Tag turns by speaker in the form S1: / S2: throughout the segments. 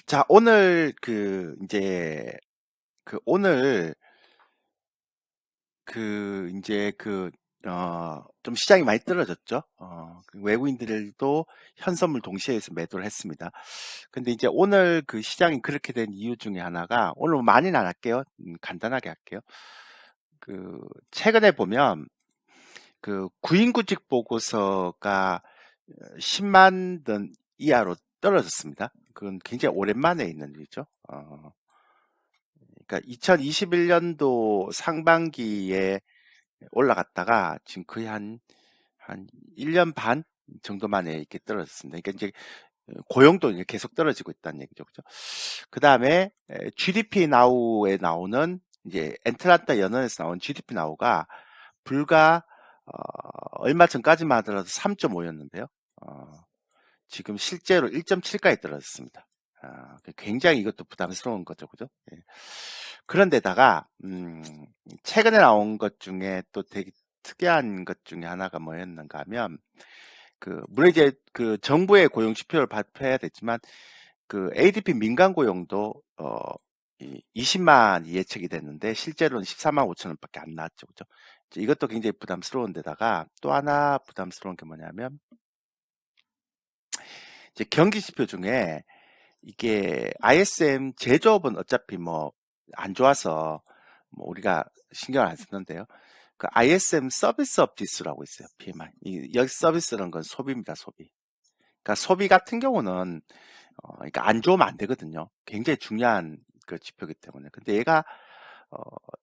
S1: 자, 오늘 오늘 좀 시장이 많이 떨어졌죠. 외국인들도 현선물 동시에서 매도를 했습니다. 근데 이제 오늘 그 시장이 그렇게 된 이유 중에 하나가, 오늘 뭐 많이는 안 할게요. 간단하게 할게요. 최근에 보면 구인구직 보고서가 10만 던 이하로 떨어졌습니다. 그건 굉장히 오랜만에 있는 일이죠. 그러니까 2021년도 상반기에 올라갔다가 지금 거의 한 1년 반 정도 만에 이렇게 떨어졌습니다. 그러니까 이제 고용도 이제 계속 떨어지고 있다는 얘기죠. 그죠? 그 다음에 GDP 나우에 나오는 이제 엔트란타 연원에서 나온 GDP 나우가 불과 얼마 전까지만 하더라도 3.5였는데요. 지금 실제로 1.7까지 떨어졌습니다. 굉장히 이것도 부담스러운 거죠. 그죠? 예. 그런데다가, 최근에 나온 것 중에 또 되게 특이한 것 중에 하나가 뭐였는가 하면, 물론 이제 정부의 고용 지표를 발표해야 되지만, ADP 민간 고용도, 20만이 예측이 됐는데, 실제로는 14만 5천 원밖에 안 나왔죠. 그죠? 이것도 굉장히 부담스러운 데다가, 또 하나 부담스러운 게 뭐냐면, 이제 경기 지표 중에 이게 ISM 제조업은 어차피 뭐 안 좋아서 뭐 우리가 신경을 안 쓰는데요. ISM 서비스업 지수라고 있어요. PMI. 여기 서비스라는 건 소비입니다. 소비. 그러니까 소비 같은 경우는 그러니까 안 좋으면 안 되거든요. 굉장히 중요한 그 지표이기 때문에. 근데 얘가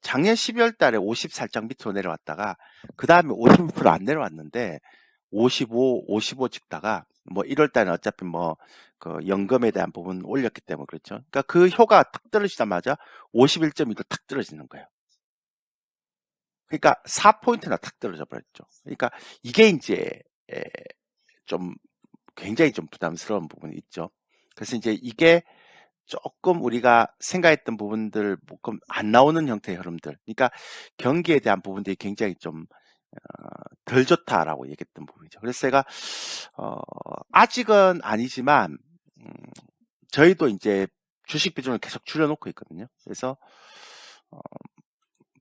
S1: 작년 12월 달에 50 살짝 밑으로 내려왔다가 그 다음에 50%안 내려왔는데 55 찍다가 뭐 1월 달에 어차피 뭐 그 연금에 대한 부분 올렸기 때문에 그렇죠. 그러니까 그 효과가 탁 떨어지자마자 51.2도 탁 떨어지는 거예요. 그러니까 4포인트나 탁 떨어져 버렸죠. 그러니까 이게 이제 좀 굉장히 좀 부담스러운 부분이 있죠. 그래서 이제 이게 조금 우리가 생각했던 부분들 조금 안 나오는 형태의 흐름들. 그러니까 경기에 대한 부분들이 굉장히 좀 덜 좋다라고 얘기했던 부분이죠. 그래서 제가 아직은 아니지만 저희도 이제 주식 비중을 계속 줄여놓고 있거든요. 그래서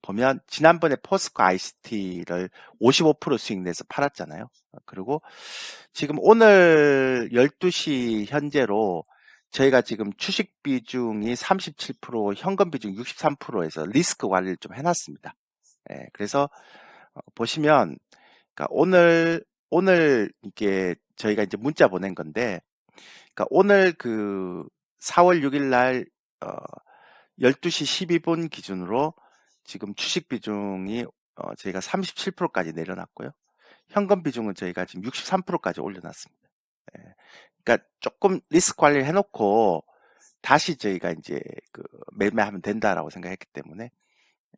S1: 보면 지난번에 포스코 ICT를 55% 수익 내서 팔았잖아요. 그리고 지금 오늘 12시 현재로 저희가 지금 주식 비중이 37%, 현금 비중 63%에서 리스크 관리를 좀 해놨습니다. 예, 그래서 보시면 그러니까 오늘 이게 저희가 이제 문자 보낸 건데, 그러니까 오늘 4월 6일 날 12시 12분 기준으로 지금 주식 비중이 저희가 37%까지 내려놨고요. 현금 비중은 저희가 지금 63%까지 올려놨습니다. 예. 그러니까 조금 리스크 관리를 해놓고 다시 저희가 이제 매매하면 된다라고 생각했기 때문에,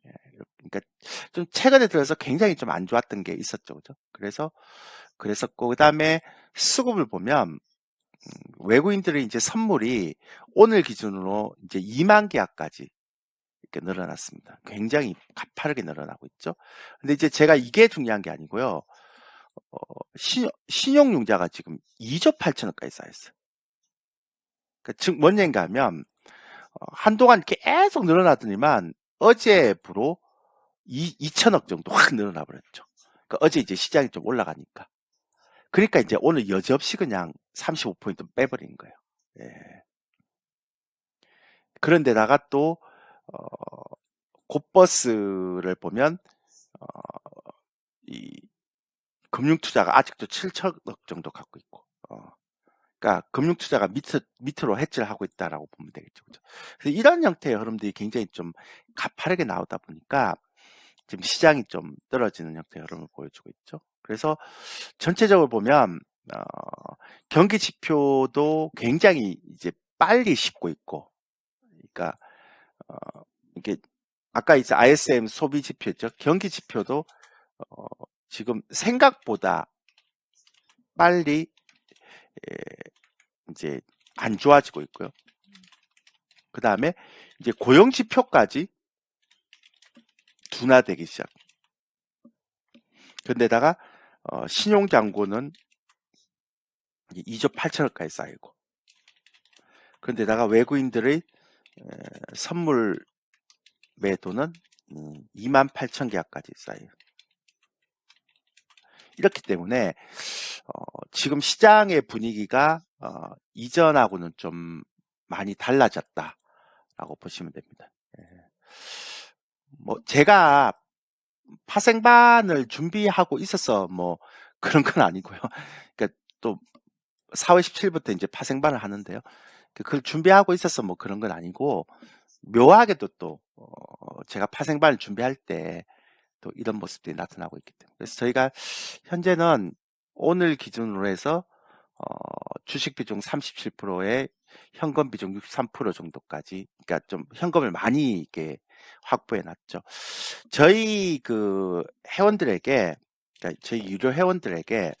S1: 예, 그러니까 좀 최근에 들어서 굉장히 좀 안 좋았던 게 있었죠, 그죠? 그랬었고, 그 다음에 수급을 보면 외국인들의 이제 선물이 오늘 기준으로 이제 2만 계약까지 이렇게 늘어났습니다. 굉장히 가파르게 늘어나고 있죠. 근데 이제 제가 이게 중요한 게 아니고요. 신용융자가 지금 2조 8천억까지 쌓였어요. 그러니까 즉 뭔 얘기인가 하면 한동안 계속 늘어나더니만 어제부로 2천억 정도 확 늘어나 버렸죠. 그러니까 어제 이제 시장이 좀 올라가니까. 그러니까 이제 오늘 여지없이 그냥 35포인트 빼버린 거예요. 예. 그런데다가 또 곧버스를 보면 어, 이 금융투자가 아직도 7천억 정도 갖고 있고, 그러니까 금융투자가 밑으로 해지를 하고 있다라고 보면 되겠죠. 그죠? 그래서 이런 형태의 흐름들이 굉장히 좀 가파르게 나오다 보니까 지금 시장이 좀 떨어지는 형태의 흐름을 보여주고 있죠. 그래서 전체적으로 보면 경기 지표도 굉장히 이제 빨리 식고 있고, 그러니까 이게 아까 이제 ISM 소비 지표죠. 경기 지표도 지금 생각보다 빨리 이제 안 좋아지고 있고요. 그 다음에 이제 고용 지표까지 둔화되기 시작. 근데다가 신용 잔고는 2조 8천억까지 쌓이고, 그런데다가 외국인들의 선물 매도는 28,000계약까지 쌓여요. 이렇기 때문에 지금 시장의 분위기가 이전하고는 좀 많이 달라졌다라고 보시면 됩니다. 뭐 제가 파생반을 준비하고 있어서 뭐 그런 건 아니고요. 그러니까 또 4월 17일부터 이제 파생반을 하는데요. 그걸 준비하고 있어서 뭐 그런 건 아니고 묘하게도 또 제가 파생반을 준비할 때 또 이런 모습들이 나타나고 있기 때문에 그래서 저희가 현재는 오늘 기준으로 해서 주식 비중 37%에 현금 비중 63% 정도까지 그러니까 좀 현금을 많이 이렇게 확보해 놨죠. 저희 그 회원들에게 그러니까 저희 유료 회원들에게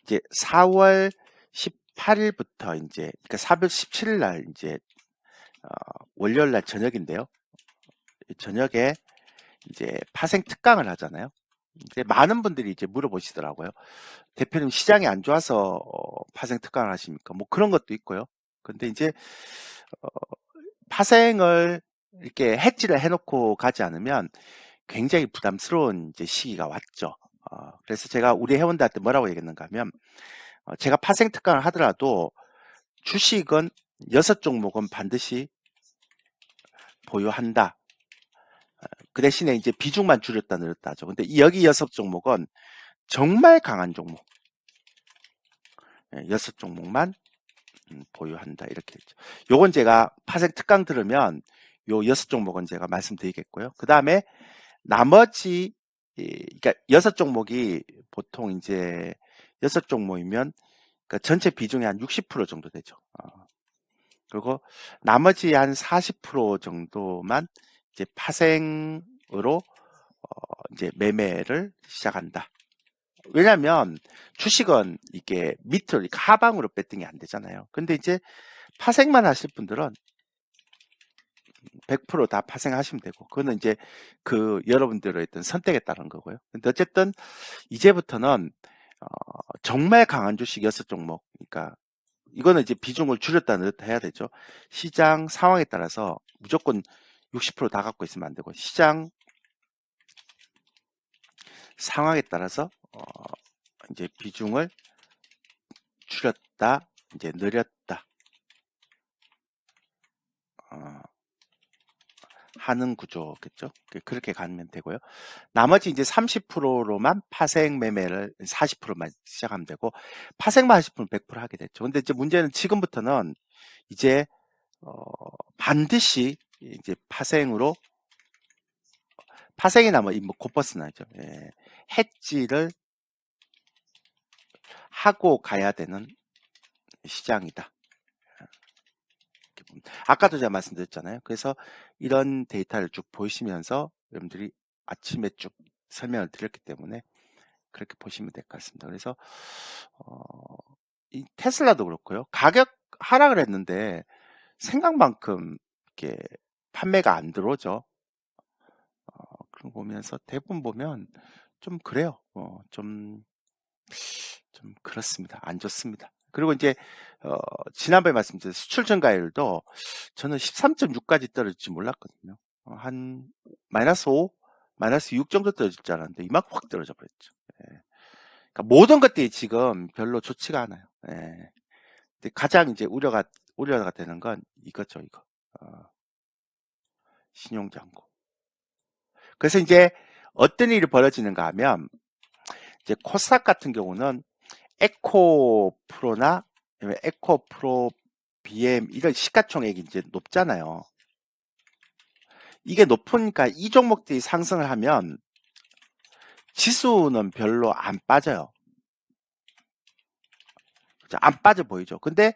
S1: 이제 4월 18일부터 이제 그러니까 4월 17일 날 이제 월요일 날 저녁인데요. 저녁에 이제 파생 특강을 하잖아요. 이제 많은 분들이 이제 물어보시더라고요. 대표님 시장이 안 좋아서 파생 특강을 하십니까? 뭐 그런 것도 있고요. 근데 이제 파생을 이렇게 해지를 해놓고 가지 않으면 굉장히 부담스러운 이제 시기가 왔죠. 그래서 제가 우리 회원들한테 뭐라고 얘기했는가 하면 제가 파생 특강을 하더라도 주식은 6종목은 반드시 보유한다. 그 대신에 이제 비중만 줄였다 늘었다 하죠. 근데 여기 6종목은 정말 강한 종목. 6종목만 보유한다. 이렇게 됐죠. 요건 제가 파생 특강 들으면 요 6종목은 제가 말씀드리겠고요. 그 다음에 나머지, 그러니까 6종목이 보통 이제 6종목이면 그러니까 전체 비중이 한 60% 정도 되죠. 그리고 나머지 한 40% 정도만 이제 파생으로 이제 매매를 시작한다. 왜냐하면 주식은 이게 밑으로 하방으로 배팅이 안 되잖아요. 근데 이제 파생만 하실 분들은 100% 다 파생하시면 되고 그거는 이제 그 여러분들의 어떤 선택에 따른 거고요. 근데 어쨌든 이제부터는 정말 강한 주식 6종목 그러니까 이거는 이제 비중을 줄였다 늘었다 해야 되죠. 시장 상황에 따라서 무조건 60%다 갖고 있으면 안 되고 시장 상황에 따라서 이제 비중을 줄였다 이제 늘렸다 하는 구조겠죠. 그렇게 가면 되고요. 나머지 이제 30%로만 파생 매매를 40%만 시작하면 되고 파생만 하시면 100% 하게 됐죠. 근데 이제 문제는 지금부터는 이제 반드시 이제 파생으로 파생이나 뭐 코퍼스나죠. 예. 해지를 하고 가야 되는 시장이다. 아까도 제가 말씀드렸잖아요. 그래서 이런 데이터를 쭉 보시면서 여러분들이 아침에 쭉 설명을 드렸기 때문에 그렇게 보시면 될 것 같습니다. 그래서 이 테슬라도 그렇고요. 가격 하락을 했는데 생각만큼 이렇게 판매가 안 들어오죠. 그런 거 보면서 대부분 보면 좀 그래요. 좀 그렇습니다. 안 좋습니다. 그리고 이제 지난번에 말씀드린 수출 증가율도 저는 13.6까지 떨어질지 몰랐거든요. 한 마이너스 5, 마이너스 6 정도 떨어질 줄 알았는데 이만큼 확 떨어져 버렸죠. 예. 그러니까 모든 것들이 지금 별로 좋지가 않아요. 예. 근데 가장 이제 우려가 되는 건 이거죠, 이거. 신용장고. 그래서 이제 어떤 일이 벌어지는가 하면 이제 코스닥 같은 경우는 에코 프로나 에코 프로 BM 이런 시가총액이 이제 높잖아요. 이게 높으니까 이 종목들이 상승을 하면 지수는 별로 안 빠져요. 안 빠져 보이죠. 근데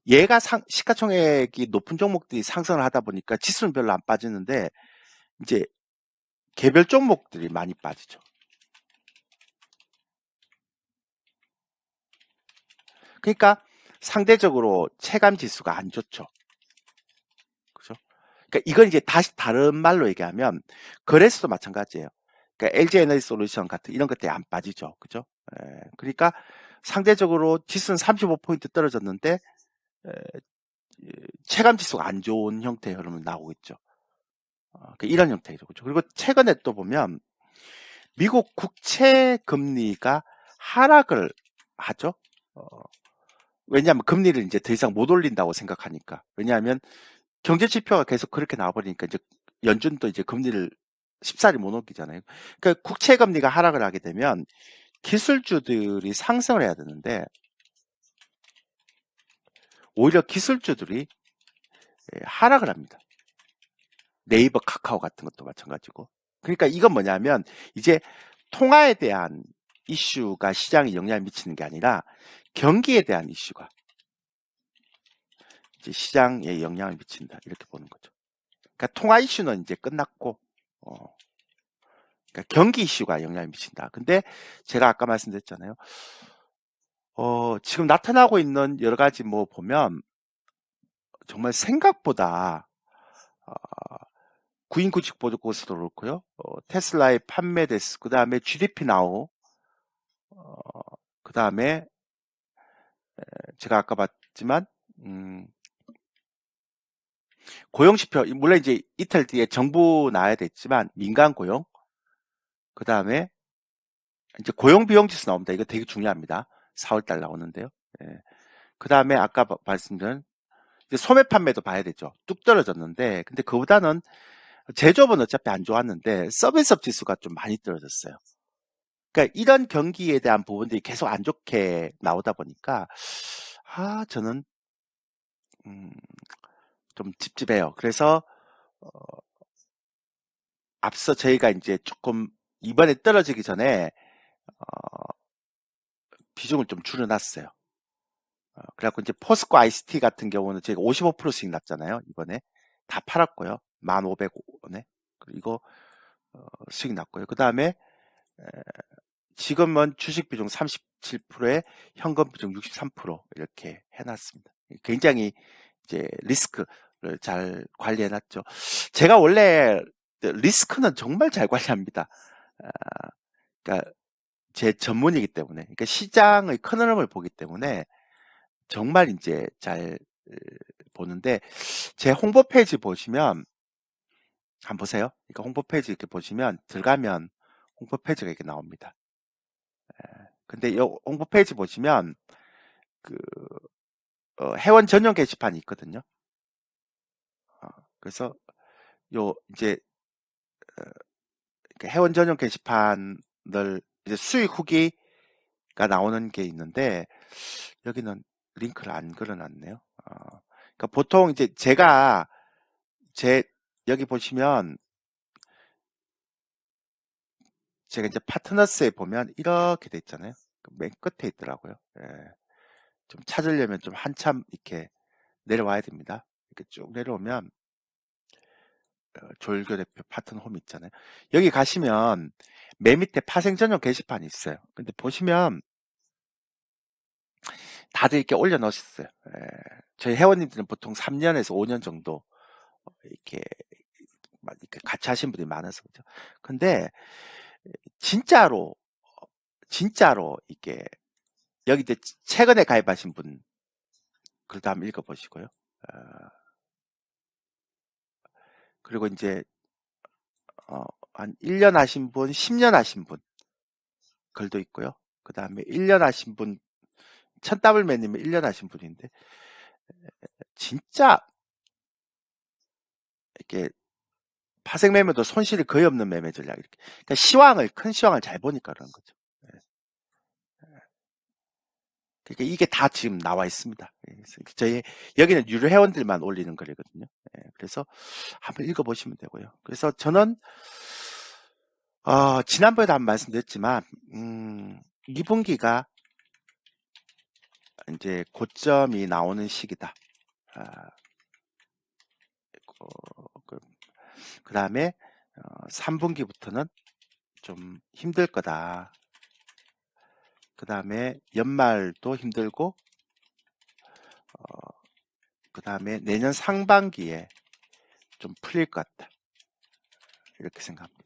S1: 얘가 시가총액이 높은 종목들이 상승을 하다 보니까 지수는 별로 안 빠지는데 이제 개별 종목들이 많이 빠지죠. 그러니까 상대적으로 체감 지수가 안 좋죠. 그죠? 그러니까 이건 이제 다시 다른 말로 얘기하면 거래소도 마찬가지예요. 그러니까 LG 에너지 솔루션 같은 이런 것들이 안 빠지죠. 그죠? 그러니까 상대적으로 지수는 35포인트 떨어졌는데 체감 지수가 안 좋은 형태의 흐름을 나오고 있죠. 이런 형태죠. 그리고 최근에 또 보면 미국 국채 금리가 하락을 하죠. 왜냐하면 금리를 이제 더 이상 못 올린다고 생각하니까. 왜냐하면 경제 지표가 계속 그렇게 나와버리니까 이제 연준도 이제 금리를 쉽사리 못 올리잖아요. 그러니까 국채 금리가 하락을 하게 되면 기술주들이 상승을 해야 되는데 오히려 기술주들이 하락을 합니다. 네이버, 카카오 같은 것도 마찬가지고. 그러니까 이건 뭐냐면 이제 통화에 대한 이슈가 시장에 영향을 미치는 게 아니라 경기에 대한 이슈가 이제 시장에 영향을 미친다 이렇게 보는 거죠. 그러니까 통화 이슈는 이제 끝났고 그러니까 경기 이슈가 영향을 미친다. 근데 제가 아까 말씀드렸잖아요. 지금 나타나고 있는 여러 가지 뭐 보면 정말 생각보다 구인구직 보고서도 그렇고요. 테슬라의 판매 대수, 그 다음에 GDP 나우, 그 다음에 제가 아까 봤지만 고용지표, 물론 이제 이틀 뒤에 정부 나와야 됐지만 민간 고용, 그 다음에 이제 고용 비용 지수 나옵니다. 이거 되게 중요합니다. 4월달 나오는데요. 그 다음에 아까 말씀드린 이제 소매 판매도 봐야 되죠. 뚝 떨어졌는데, 근데 그보다는 제조업은 어차피 안 좋았는데 서비스업 지수가 좀 많이 떨어졌어요. 그러니까 이런 경기에 대한 부분들이 계속 안 좋게 나오다 보니까 저는 좀 찝찝해요. 그래서 앞서 저희가 이제 조금 이번에 떨어지기 전에 비중을 좀 줄여놨어요. 그래갖고 이제 포스코 ICT 같은 경우는 제가 55%씩 났잖아요. 이번에 다 팔았고요. 1,500원에. 그리고 수익 났고요. 그 다음에 지금은 주식 비중 37%에 현금 비중 63% 이렇게 해놨습니다. 굉장히 이제 리스크를 잘 관리해놨죠. 제가 원래 리스크는 정말 잘 관리합니다. 그러니까 제 전문이기 때문에, 그러니까 시장의 큰 흐름을 보기 때문에 정말 이제 잘 보는데 제 홍보 페이지 보시면 한번 보세요. 그러니까 홍보 페이지 이렇게 보시면 들어가면 홍보 페이지가 이렇게 나옵니다. 근데 이 홍보 페이지 보시면 그 회원 전용 게시판이 있거든요. 그래서 요 이제 회원 전용 게시판을 이제 수익 후기가 나오는 게 있는데 여기는 링크를 안 걸어놨네요. 그러니까 보통 이제 제가 여기 보시면 제가 이제 파트너스에 보면 이렇게 돼 있잖아요. 맨 끝에 있더라고요. 좀 찾으려면 좀 한참 이렇게 내려와야 됩니다. 이렇게 쭉 내려오면 조일교 대표 파트너 홈 있잖아요. 여기 가시면 맨 밑에 파생 전용 게시판이 있어요. 근데 보시면 다들 이렇게 올려놓으셨어요. 저희 회원님들은 보통 3년에서 5년 정도 이렇게 같이 하신 분들이 많아서 그죠. 근데 진짜로 이렇게 여기 이제 최근에 가입하신 분 글도 한번 읽어보시고요. 그리고 이제 한 1년 하신 분, 10년 하신 분 글도 있고요. 그 다음에 1년 하신 분, 천더블맨님은 1년 하신 분인데 진짜 이렇게 파생 매매도 손실이 거의 없는 매매 전략 이렇게. 그러니까 큰 시황을 잘 보니까 그런 거죠. 그러니까 이게 다 지금 나와 있습니다. 저희 여기는 유료 회원들만 올리는 거거든요. 그래서 한번 읽어보시면 되고요. 그래서 저는 지난번에도 한번 말씀드렸지만 2분기가 이제 고점이 나오는 시기다. 그 다음에 3분기부터는 좀 힘들 거다. 그 다음에 연말도 힘들고 그 다음에 내년 상반기에 좀 풀릴 것 같다. 이렇게 생각합니다.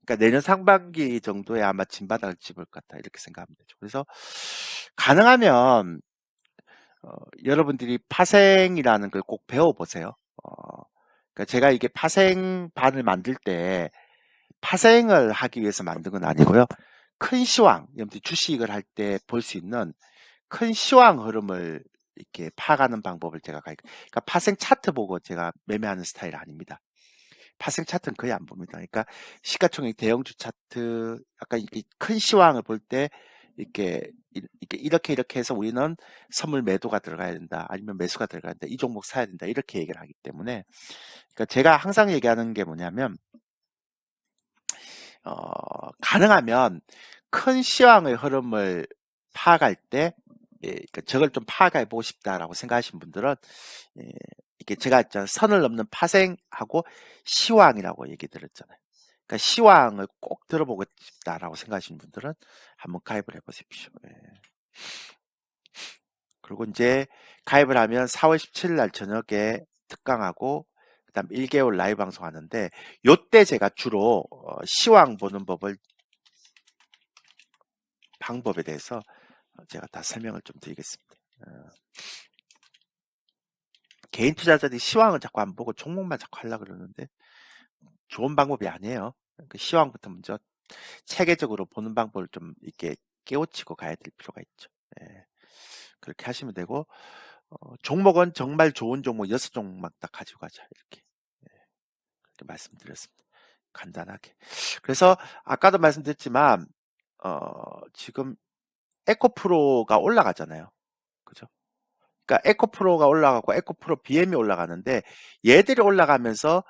S1: 그러니까 내년 상반기 정도에 아마 진바닥을 집을 것 같다. 이렇게 생각합니다. 그래서 가능하면 여러분들이 파생이라는 걸 꼭 배워보세요. 그러니까 제가 이게 파생반을 만들 때 파생을 하기 위해서 만든 건 아니고요. 큰 시황, 여러분들이 주식을 할 때 볼 수 있는 큰 시황 흐름을 이렇게 파악하는 방법을 제가 그러니까 파생 차트 보고 제가 매매하는 스타일 아닙니다. 파생 차트는 거의 안 봅니다. 그러니까 시가총액 대형주 차트, 아까 이렇게 큰 시황을 볼 때 이렇게 해서 우리는 선물 매도가 들어가야 된다, 아니면 매수가 들어가야 된다, 이 종목 사야 된다, 이렇게 얘기를 하기 때문에, 그러니까 제가 항상 얘기하는 게 뭐냐면, 가능하면 큰 시황의 흐름을 파악할 때, 그러니까 저걸 좀 파악해 보고 싶다라고 생각하시는 분들은, 예, 이게 제가 선을 넘는 파생하고 시황이라고 얘기 드렸잖아요. 그러니까 시황을 꼭 들어보고 싶다라고 생각하시는 분들은 한번 가입을 해보십시오. 예. 그리고 이제 가입을 하면 4월 17일 날 저녁에 특강하고 그다음 1개월 라이브 방송하는데, 요때 제가 주로 시황 보는 방법에 대해서 제가 다 설명을 좀 드리겠습니다. 개인 투자자들이 시황을 자꾸 안 보고 종목만 자꾸 하려고 그러는데 좋은 방법이 아니에요. 그 시황부터 먼저 체계적으로 보는 방법을 좀 이렇게 깨우치고 가야 될 필요가 있죠. 예, 그렇게 하시면 되고, 종목은 정말 좋은 종목 6종목만 딱 가지고 가자, 이렇게, 그렇게 말씀드렸습니다. 간단하게. 그래서 아까도 말씀드렸지만 지금 에코프로가 올라가잖아요. 그죠? 그러니까 에코프로가 올라가고 에코프로 BM이 올라가는데, 얘들이 올라가면서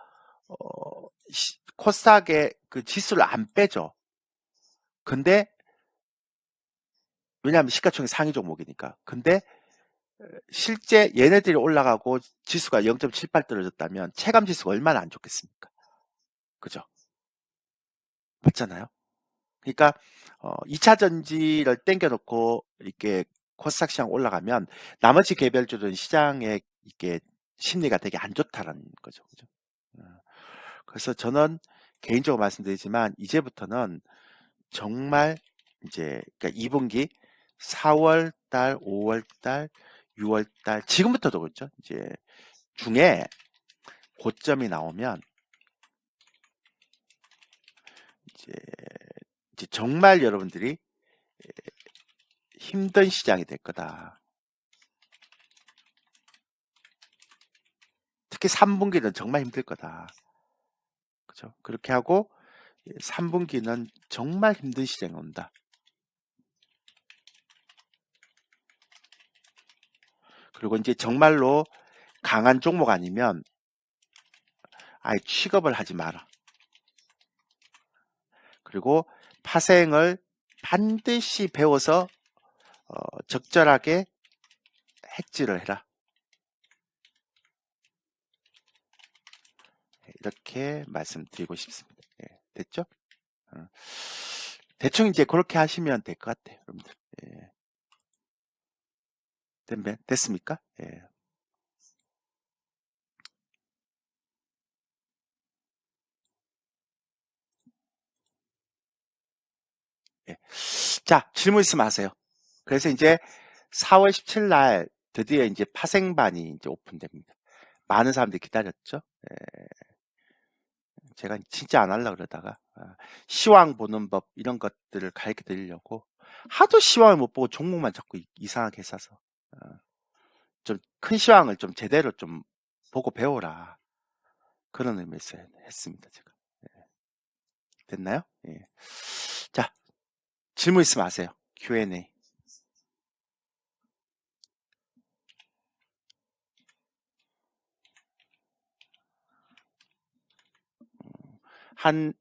S1: 코스닥의 그 지수를 안 빼죠. 근데 왜냐하면 시가총액 상위 종목이니까. 근데 실제 얘네들이 올라가고 지수가 0.78 떨어졌다면 체감 지수가 얼마나 안 좋겠습니까? 그죠? 맞잖아요. 그러니까 2차 전지를 땡겨놓고 이렇게 코스닥 시장 올라가면 나머지 개별주들은 시장에 이게 심리가 되게 안 좋다라는 거죠. 그죠? 그래서 저는 개인적으로 말씀드리지만 이제부터는 정말 이제 그러니까 2분기 4월 달, 5월 달, 6월 달, 지금부터도 그렇죠. 이제 중에 고점이 나오면 이제, 이제 정말 여러분들이 힘든 시장이 될 거다. 특히 3분기는 정말 힘들 거다. 그죠? 그렇게 하고 3분기는 정말 힘든 시장이 온다. 그리고 이제 정말로 강한 종목 아니면 아예 취급을 하지 마라. 그리고 파생을 반드시 배워서 적절하게 해지를 해라. 이렇게 말씀드리고 싶습니다. 예, 됐죠? 대충 이제 그렇게 하시면 될 것 같아요, 여러분들. 예. 됐습니까? 예. 예. 자, 질문 있으면 하세요. 그래서 이제 4월 17일 날 드디어 이제 파생반이 이제 오픈됩니다. 많은 사람들이 기다렸죠. 예. 제가 진짜 안 하려고 그러다가 시황 보는 법 이런 것들을 가르쳐 드리려고 하도 시황을 못 보고 종목만 자꾸 이상하게 사서 좀 큰 시황을 좀 제대로 좀 보고 배워라, 그런 의미에서 했습니다. 제가. 됐나요? 예. 자, 질문 있으면 하세요. Q&A. 한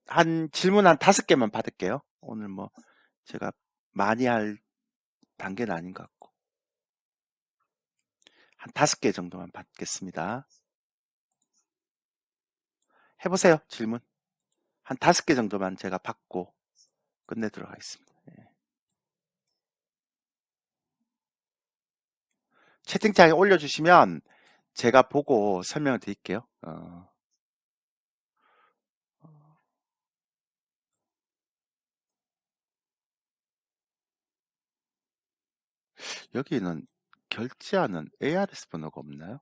S1: 질문 한 5개만 받을게요. 오늘 뭐 제가 많이 할 단계는 아닌 것 같고 한 5개 정도만 받겠습니다. 해보세요. 질문 한 5개 정도만 제가 받고 끝내도록 하겠습니다. 예. 채팅창에 올려주시면 제가 보고 설명을 드릴게요. 여기는 결제하는 ARS 번호가 없나요?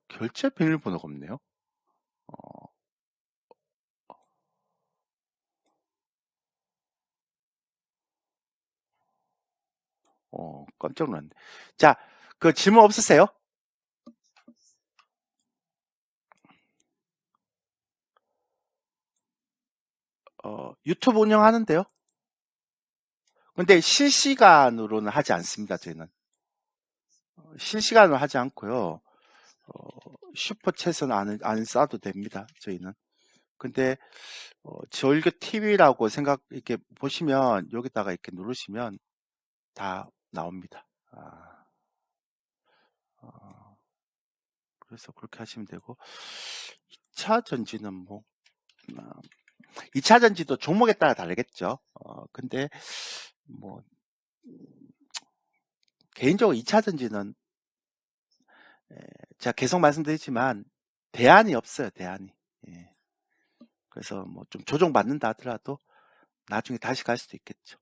S1: 결제 비밀번호가 없네요. 깜짝 놀랐네. 자, 그 질문 없으세요? 유튜브 운영하는데요. 근데 실시간으로는 하지 않습니다, 저희는. 실시간으로 하지 않고요. 슈퍼챗은 안 쏴도 됩니다, 저희는. 근데, 저희가 TV라고 이렇게 보시면, 여기다가 이렇게 누르시면 다 나옵니다. 그래서 그렇게 하시면 되고, 2차 전지는 뭐, 2차 전지도 종목에 따라 다르겠죠. 근데, 뭐, 개인적으로 2차 전지는, 제가 계속 말씀드리지만, 대안이 없어요, 대안이. 예. 그래서 뭐 좀 조정받는다 하더라도, 나중에 다시 갈 수도 있겠죠.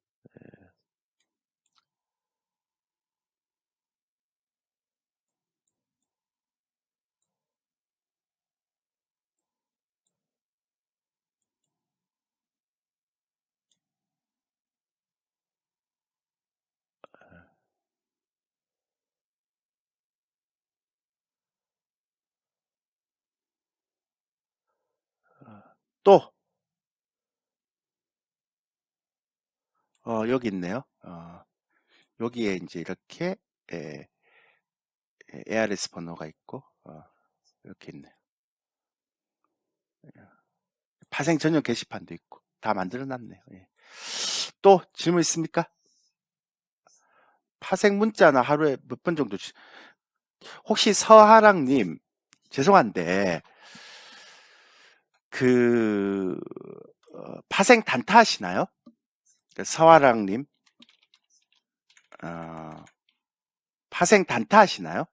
S1: 또, 여기 있네요. 여기에 이제 이렇게, ARS 번호가 있고, 이렇게 있네요. 파생 전용 게시판도 있고, 다 만들어 놨네요. 예. 또 질문 있습니까? 파생 문자나 하루에 몇 번 정도 혹시 서하랑님 죄송한데 그 파생 단타 하시나요? 서하랑님 파생 단타 하시나요?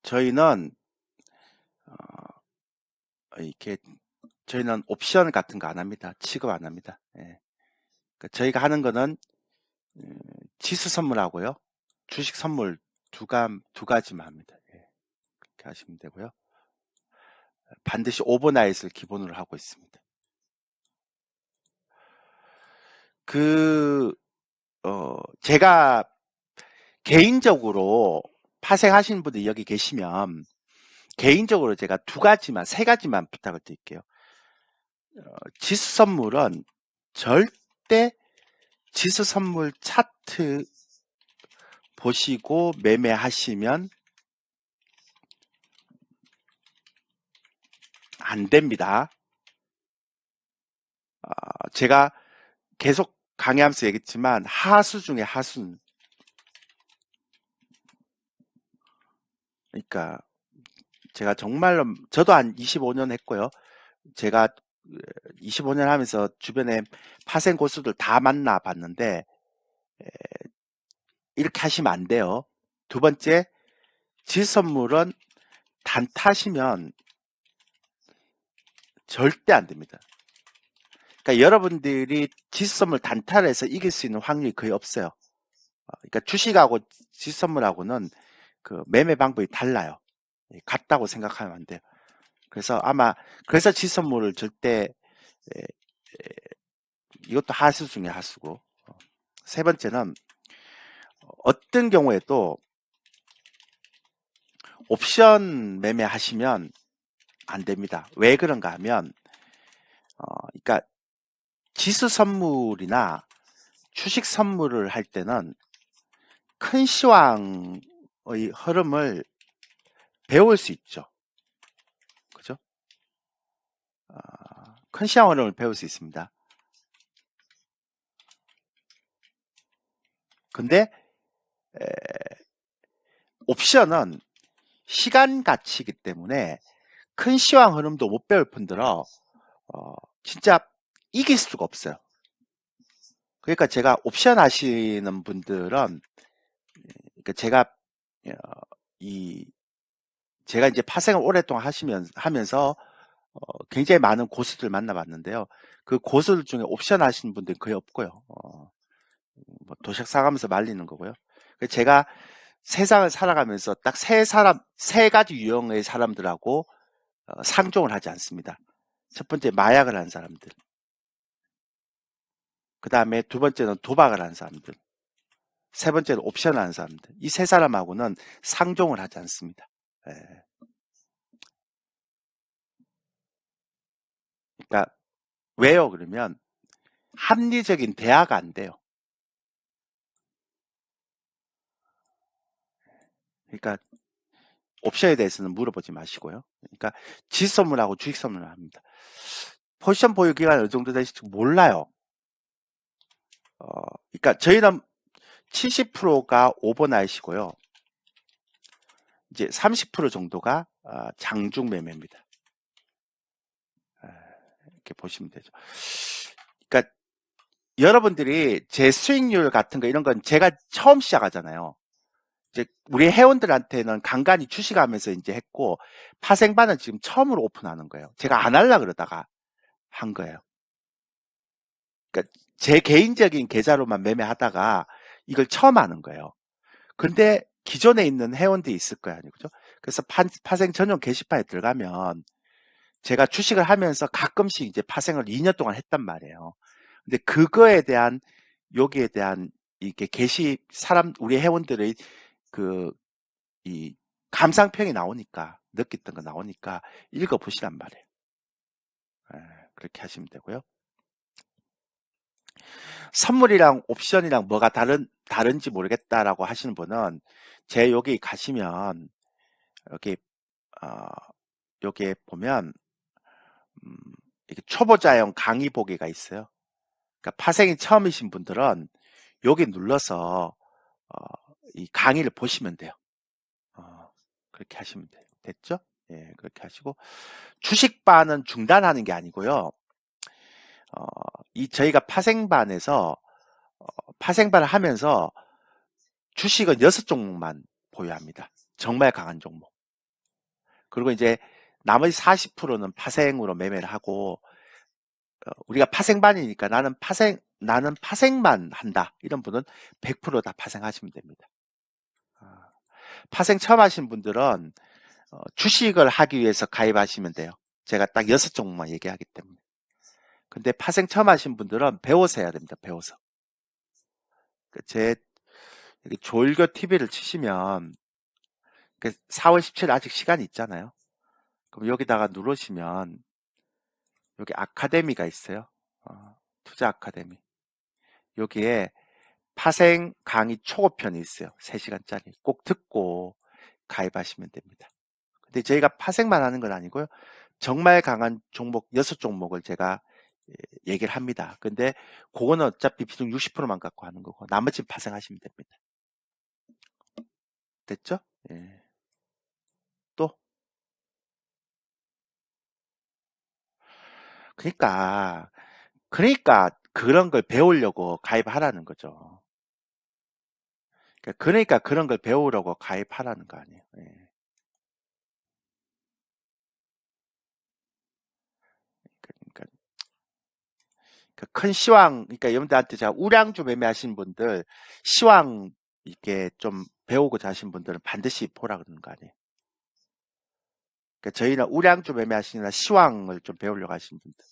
S1: 저희는 이렇게 저희는 옵션 같은 거 안 합니다. 취급 안 합니다. 예. 그러니까 저희가 하는 거는 지수 선물하고요. 주식 선물 두 가지만 합니다. 예. 그렇게 하시면 되고요. 반드시 오버나잇을 기본으로 하고 있습니다. 제가 개인적으로 파생하시는 분들이 여기 계시면 개인적으로 제가 세 가지만 부탁을 드릴게요. 지수 선물은 절대 지수 선물 차트 보시고 매매하시면 안 됩니다. 제가 계속 강의하면서 얘기했지만 하수 중에 하수는 그러니까 제가 정말로 저도 한 25년 했고요. 제가 25년 하면서 주변에 파생 고수들 다 만나 봤는데 이렇게 하시면 안 돼요. 두 번째, 지선물은 단타시면 절대 안 됩니다. 그러니까 여러분들이 지선물 단타를 해서 이길 수 있는 확률이 거의 없어요. 그러니까 주식하고 지선물하고는 그 매매 방법이 달라요. 같다고 생각하면 안 돼요. 그래서 지선물을 절대 이것도 하수 중에 하수고 세 번째는 어떤 경우에도 옵션 매매하시면 안 됩니다. 왜 그런가 하면 그러니까 지수 선물이나 주식 선물을 할 때는 큰 시황의 흐름을 배울 수 있죠. 그죠? 큰 시황 흐름을 배울 수 있습니다. 근데 옵션은 시간 가치이기 때문에 큰 시황 흐름도 못 배울 뿐더러 진짜 이길 수가 없어요. 그러니까 제가 옵션 하시는 분들은, 그러니까 어, 이, 제가 이제 파생을 오랫동안 하면서, 굉장히 많은 고수들 만나봤는데요. 그 고수들 중에 옵션 하시는 분들이 거의 없고요. 뭐 도시락 싸가면서 말리는 거고요. 제가 세상을 살아가면서 딱 세 가지 유형의 사람들하고 상종을 하지 않습니다. 첫 번째, 마약을 하는 사람들. 그 다음에 두 번째는 도박을 하는 사람들. 세 번째는 옵션을 하는 사람들. 이 세 사람하고는 상종을 하지 않습니다. 예. 그러니까 왜요? 그러면 합리적인 대화가 안 돼요. 그러니까 옵션에 대해서는 물어보지 마시고요. 그러니까 지수선물하고 주식선물을 합니다. 포지션 보유 기간이 어느 정도 되실지 몰라요. 그러니까 저희는 70%가 오버나잇이고요. 이제 30% 정도가 장중 매매입니다. 이렇게 보시면 되죠. 그러니까 여러분들이 제 수익률 같은 거 이런 건 제가 처음 시작하잖아요. 이제 우리 회원들한테는 간간히 주식하면서 이제 했고 파생반은 지금 처음으로 오픈하는 거예요. 제가 안 하려고 그러다가 한 거예요. 그러니까 제 개인적인 계좌로만 매매하다가 이걸 처음 하는 거예요. 근데 기존에 있는 회원들이 있을 거야, 그죠? 그래서 파생 전용 게시판에 들어가면 제가 주식을 하면서 가끔씩 이제 파생을 2년 동안 했단 말이에요. 근데 그거에 대한 여기에 대한 이게 우리 회원들의 그 이 감상평이 나오니까 느꼈던 거 나오니까 읽어보시란 말이에요. 그렇게 하시면 되고요. 선물이랑 옵션이랑 뭐가 다른지 모르겠다라고 하시는 분은 제 여기 가시면 여기 여기에 보면 이렇게 초보자용 강의 보기가 있어요. 그러니까 파생이 처음이신 분들은 여기 눌러서 이 강의를 보시면 돼요. 그렇게 하시면 돼요. 됐죠? 예, 그렇게 하시고 주식반은 중단하는 게 아니고요. 이 저희가 파생반에서 파생반을 하면서 주식은 6종목만 보유합니다. 정말 강한 종목. 그리고 이제 나머지 40%는 파생으로 매매를 하고 우리가 파생반이니까 나는 파생만 한다. 이런 분은 100%다 파생하시면 됩니다. 파생 처음 하신 분들은 주식을 하기 위해서 가입하시면 돼요. 제가 딱 6종목만 얘기하기 때문에. 근데 파생 처음 하신 분들은 배워서 해야 됩니다. 배워서. 제 조일교 TV를 치시면 4월 17일 아직 시간이 있잖아요. 그럼 여기다가 누르시면 여기 아카데미가 있어요. 투자 아카데미. 여기에 파생 강의 초고편이 있어요. 3시간짜리. 꼭 듣고 가입하시면 됩니다. 근데 저희가 파생만 하는 건 아니고요. 정말 강한 종목 6종목을 제가 얘기를 합니다. 근데 그거는 어차피 비중 60%만 갖고 하는 거고 나머지는 파생하시면 됩니다. 됐죠? 예. 또 그러니까 그런 걸 배우려고 가입하라는 거죠. 그러니까 그런 걸 배우려고 가입하라는 거 아니에요. 예. 그러니까 큰 시황, 그러니까 여러분들한테 제가 우량주 매매하신 분들, 시황 이렇게 좀 배우고자 하신 분들은 반드시 보라 그러는 거 아니에요. 그러니까 저희는 우량주 매매하시느라 시황을 좀 배우려고 하신 분들.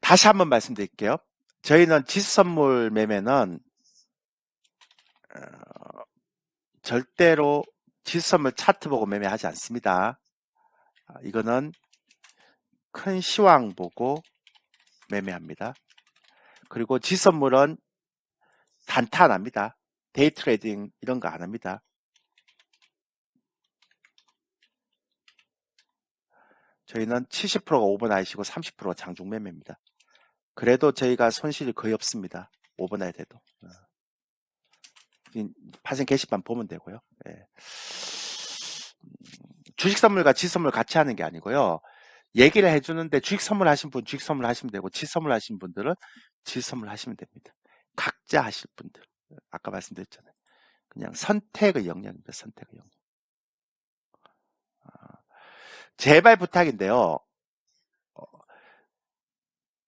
S1: 다시 한번 말씀드릴게요. 저희는 지수선물 매매는 절대로 지수선물 차트 보고 매매하지 않습니다. 이거는 큰 시황 보고 매매합니다. 그리고 지수선물은 단타 안 합니다. 데이 트레이딩 이런 거 안 합니다. 저희는 70%가 오버나잇이고 30%가 장중 매매입니다. 그래도 저희가 손실이 거의 없습니다. 오버나잇 해도. 파생 게시판 보면 되고요. 예. 주식 선물과 지수 선물 같이 하는 게 아니고요. 얘기를 해주는데 주식 선물 하신 분 주식 선물 하시면 되고 지수 선물 하신 분들은 지수 선물 하시면 됩니다. 각자 하실 분들. 아까 말씀드렸잖아요. 그냥 선택의 영역입니다. 선택의 영역. 제발 부탁인데요.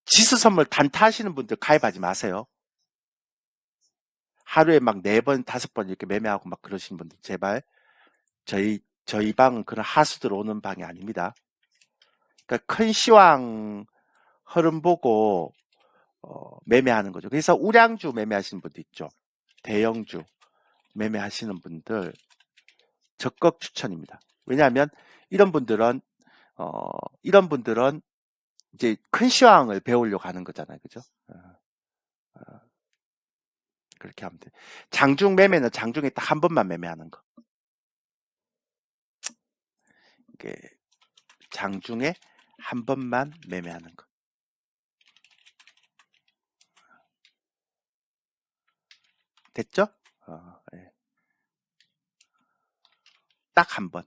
S1: 지수 선물 단타 하시는 분들 가입하지 마세요. 하루에 막 4번, 5번 이렇게 매매하고 막 그러시는 분들 제발. 저희 방은 그런 하수들 오는 방이 아닙니다. 그러니까 큰 시황 흐름 보고 매매하는 거죠. 그래서 우량주 매매하시는 분도 있죠. 대형주 매매하시는 분들 적극 추천입니다. 왜냐하면 이런 분들은 이제 큰 시황을 배우려고 하는 거잖아요. 그죠? 그렇게 하면 돼. 장중 매매는 장중에 딱 한 번만 매매하는 거. 이게 장중에 한 번만 매매하는 거. 됐죠? 예. 딱 한 번.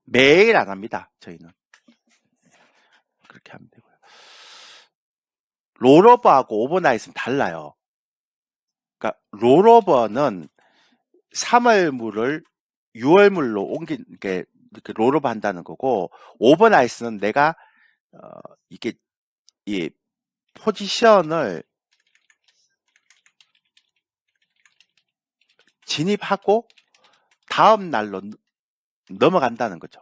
S1: 매일 안 합니다. 저희는. 그렇게 하면 되고요. 롤오버하고 오버나잇은 달라요. 그러니까 롤오버는 3월물을 6월물로 이렇게 롤오버 한다는 거고, 오버나잇은 내가 이게 이 포지션을 진입하고 다음 날로 넘어간다는 거죠.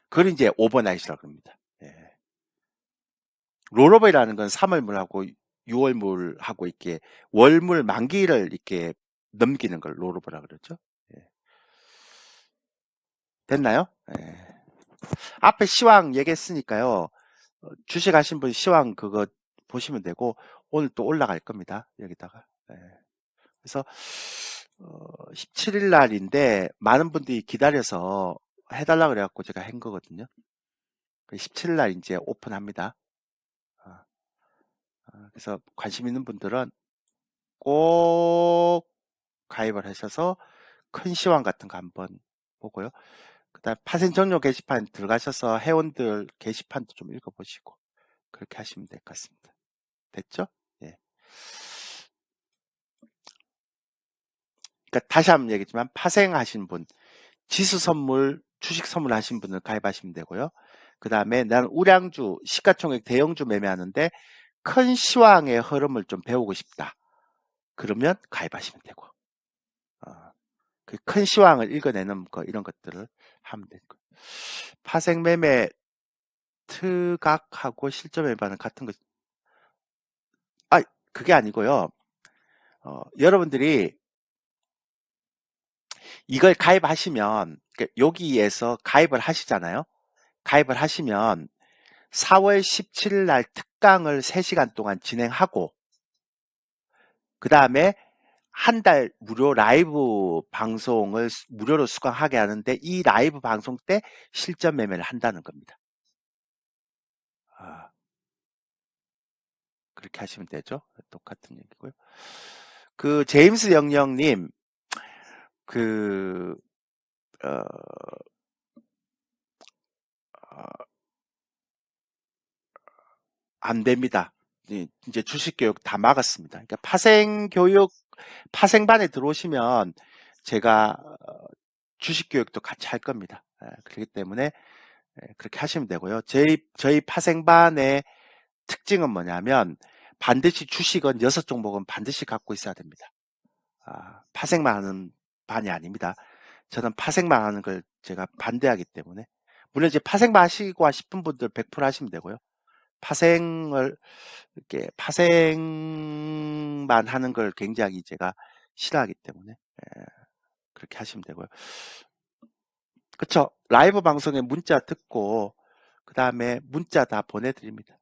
S1: 그걸 이제 오버나잇이라고 합니다. 예. 롤오버라는 건 3월물하고 6월물하고 이렇게 월물 만기를 이렇게 넘기는 걸 롤오버라고 그러죠. 예. 됐나요? 예. 앞에 시황 얘기했으니까요. 주식 하신 분 시황 그거 보시면 되고 오늘 또 올라갈 겁니다. 여기다가. 예. 그래서 17일 날인데 많은 분들이 기다려서 해달라 그래갖고 제가 한 거거든요. 17일 날 이제 오픈합니다. 그래서 관심 있는 분들은 꼭 가입을 하셔서 큰 시황 같은 거 한번 보고요. 그다음 파생 종료 게시판 들어가셔서 회원들 게시판도 좀 읽어보시고 그렇게 하시면 될 것 같습니다. 됐죠? 예. 그러니까 다시 한번 얘기했지만 파생하신 분, 지수 선물, 주식 선물 하신 분을 가입하시면 되고요. 그 다음에 나는 우량주, 시가총액 대형주 매매하는데 큰 시황의 흐름을 좀 배우고 싶다. 그러면 가입하시면 되고. 그 큰 시황을 읽어내는 거 이런 것들을 하면 되고. 파생 매매 트각하고 실전 매매는 같은 거. 그게 아니고요. 여러분들이 이걸 가입하시면 여기에서 가입을 하시잖아요. 가입을 하시면 4월 17일 날 특강을 3시간 동안 진행하고 그 다음에 한 달 무료 라이브 방송을 무료로 수강하게 하는데 이 라이브 방송 때 실전 매매를 한다는 겁니다. 그렇게 하시면 되죠. 똑같은 얘기고요. 그 제임스 영영님 안 됩니다. 이제 주식 교육 다 막았습니다. 그러니까 파생반에 들어오시면 제가 주식 교육도 같이 할 겁니다. 그렇기 때문에 그렇게 하시면 되고요. 저희 파생반의 특징은 뭐냐면 반드시 주식은 6종목은 반드시 갖고 있어야 됩니다. 파생만 하는 반이 아닙니다. 저는 파생만 하는 걸 제가 반대하기 때문에 물론 이제 파생만 하시고 싶은 분들 100% 하시면 되고요. 파생만 하는 걸 굉장히 제가 싫어하기 때문에 그렇게 하시면 되고요. 그쵸? 라이브 방송에 문자 듣고 그 다음에 문자 다 보내드립니다.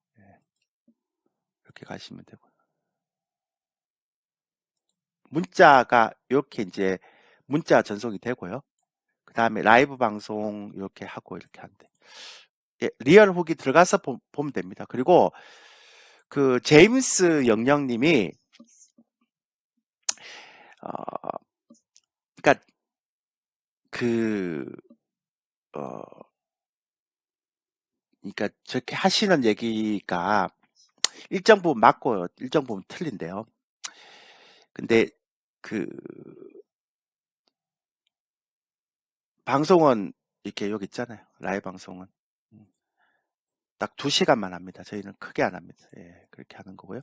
S1: 이렇게 가시면 되고요. 문자가 이렇게 이제 문자 전송이 되고요. 그 다음에 라이브 방송 이렇게 하고 이렇게 하는데 리얼 후기 들어가서 보면 됩니다. 그리고 그 제임스 영영님이 어, 그러니까 그 어, 그러니까 저렇게 하시는 얘기가 일정 부분 맞고 일정 부분 틀린데요. 근데 그 방송은 이렇게 여기 있잖아요. 라이브 방송은 음, 딱 2시간만 합니다. 저희는 크게 안 합니다. 예, 그렇게 하는 거고요.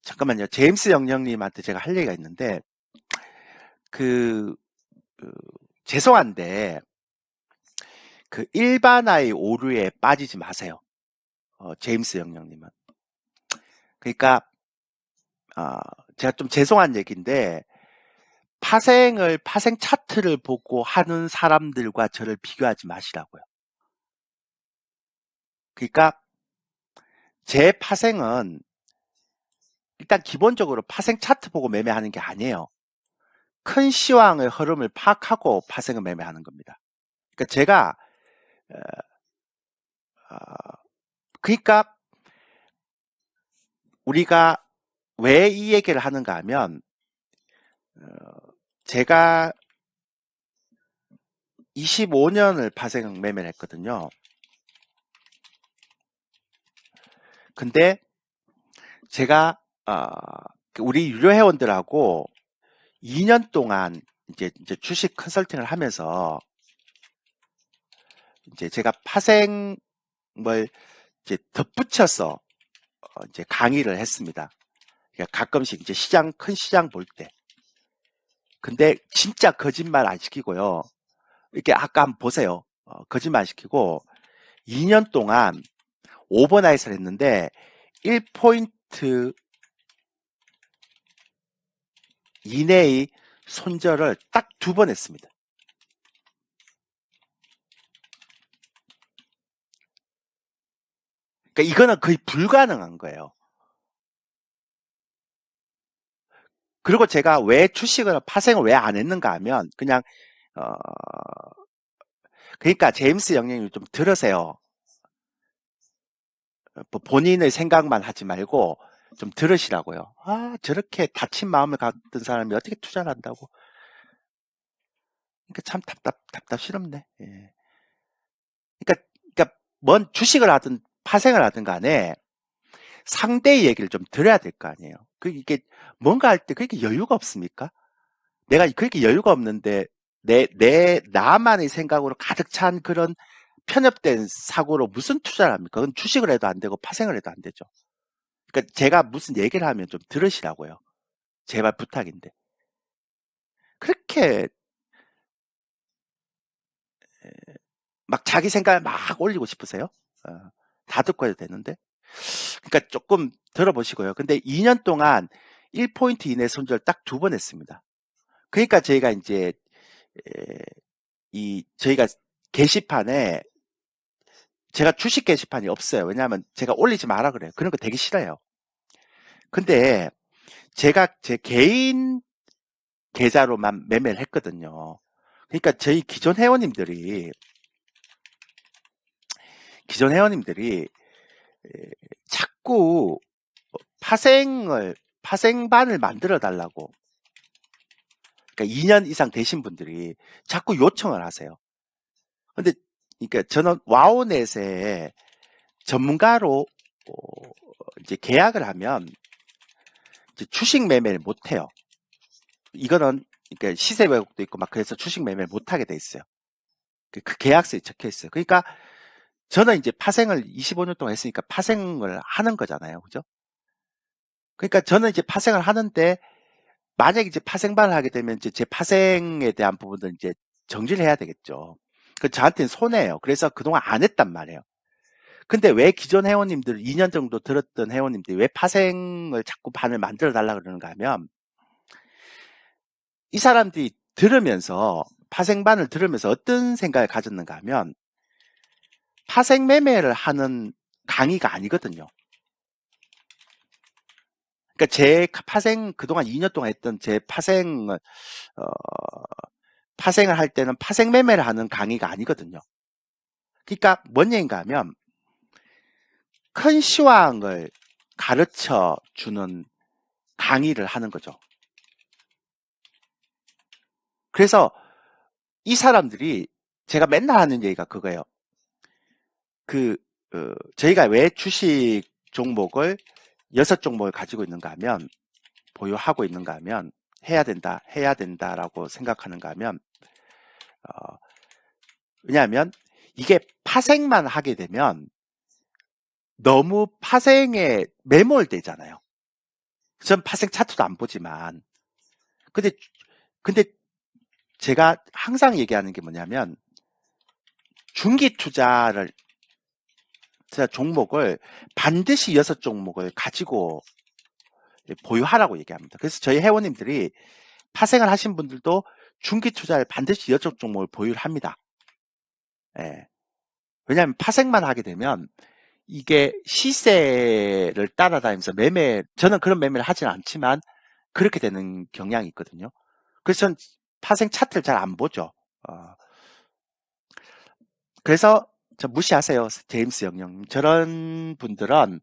S1: 잠깐만요. 제임스 영령님한테 제가 할 얘기가 있는데 그, 그 죄송한데 그 일반화의 오류에 빠지지 마세요. 제임스 영령님은. 그러니까 제가 좀 죄송한 얘기인데 파생 차트를 보고 하는 사람들과 저를 비교하지 마시라고요. 그러니까 제 파생은 일단 기본적으로 파생 차트 보고 매매하는 게 아니에요. 큰 시황의 흐름을 파악하고 파생을 매매하는 겁니다. 그러니까 제가 어, 그러니까 우리가 왜 이 얘기를 하는가 하면 제가 25년을 파생 매매를 했거든요. 근데 제가 우리 유료 회원들하고 2년 동안 이제 주식 컨설팅을 하면서 이제 제가 파생을 이제 덧붙여서 이제 강의를 했습니다. 그러니까 가끔씩 이제 큰 시장 볼 때. 근데 진짜 거짓말 안 시키고요. 이렇게 아까 한번 보세요. 거짓말 안 시키고 2년 동안 오버나잇을 했는데 1포인트 이내의 손절을 딱 2번 했습니다. 그러니까 이거는 거의 불가능한 거예요. 그리고 제가 왜 주식을 파생을 왜 안 했는가 하면 그냥 어 그러니까 제임스 영령님 좀 들으세요. 본인의 생각만 하지 말고 좀 들으시라고요. 저렇게 다친 마음을 갖던 사람이 어떻게 투자를 한다고. 그러니까 참 답답스럽네. 예. 그러니까 뭔 주식을 하든 파생을 하든 간에 상대의 얘기를 좀 들어야 될 거 아니에요. 이게 뭔가 할 때 그렇게 여유가 없습니까? 내가 그렇게 여유가 없는데 나만의 생각으로 가득 찬 그런 편협된 사고로 무슨 투자를 합니까? 그건 주식을 해도 안 되고 파생을 해도 안 되죠. 그러니까 제가 무슨 얘기를 하면 좀 들으시라고요. 제발 부탁인데. 그렇게 막 자기 생각을 막 올리고 싶으세요? 다 듣고 해도 되는데. 그러니까 조금 들어보시고요. 근데 2년 동안 1포인트 이내 손절 딱 2번 했습니다. 그러니까 저희가 이제 저희가 게시판에 제가 주식 게시판이 없어요. 왜냐하면 제가 올리지 마라 그래요. 그런 거 되게 싫어요. 근데 제가 제 개인 계좌로만 매매를 했거든요. 그러니까 저희 기존 회원님들이 자꾸 파생반을 만들어 달라고, 그러니까 2년 이상 되신 분들이 자꾸 요청을 하세요. 근데 그러니까 저는 와우넷에 전문가로 이제 계약을 하면 이제 주식 매매를 못 해요. 이거는 그러니까 시세 왜곡도 있고 막 그래서 주식 매매를 못 하게 돼 있어요. 그 계약서에 적혀 있어요. 그러니까 저는 이제 파생을 25년 동안 했으니까 파생을 하는 거잖아요. 그죠? 그러니까 저는 이제 파생을 하는데 만약에 이제 파생반을 하게 되면 이제 제 파생에 대한 부분은 이제 정지를 해야 되겠죠. 그 저한테는 손해예요. 그래서 그동안 안 했단 말이에요. 근데 왜 기존 회원님들 2년 정도 들었던 회원님들이 왜 파생을 자꾸 반을 만들어 달라 그러는가 하면 이 사람들이 들으면서 파생반을 들으면서 어떤 생각을 가졌는가 하면 파생 매매를 하는 강의가 아니거든요. 그러니까 제 파생 그동안 2년 동안 했던 제 파생을 할 때는 파생 매매를 하는 강의가 아니거든요. 그러니까 뭔 얘기인가 하면 큰 시황을 가르쳐 주는 강의를 하는 거죠. 그래서 이 사람들이 제가 맨날 하는 얘기가 그거예요. 저희가 왜 주식 종목을 6종목을 가지고 있는가 하면, 보유하고 있는가 하면, 해야 된다라고 생각하는가 하면, 어, 왜냐하면 이게 파생만 하게 되면 너무 파생에 매몰되잖아요. 전 파생 차트도 안 보지만. 근데, 근데 제가 항상 얘기하는 게 뭐냐면, 중기 투자를, 제가 종목을 반드시 6종목을 가지고 보유하라고 얘기합니다. 그래서 저희 회원님들이 파생을 하신 분들도 중기 투자를 반드시 6종목을 보유를 합니다. 예. 왜냐하면 파생만 하게 되면 이게 시세를 따라다니면서 저는 그런 매매를 하지는 않지만 그렇게 되는 경향이 있거든요. 그래서 전 파생 차트를 잘 안 보죠. 그래서 무시하세요. 제임스 영영. 저런 분들은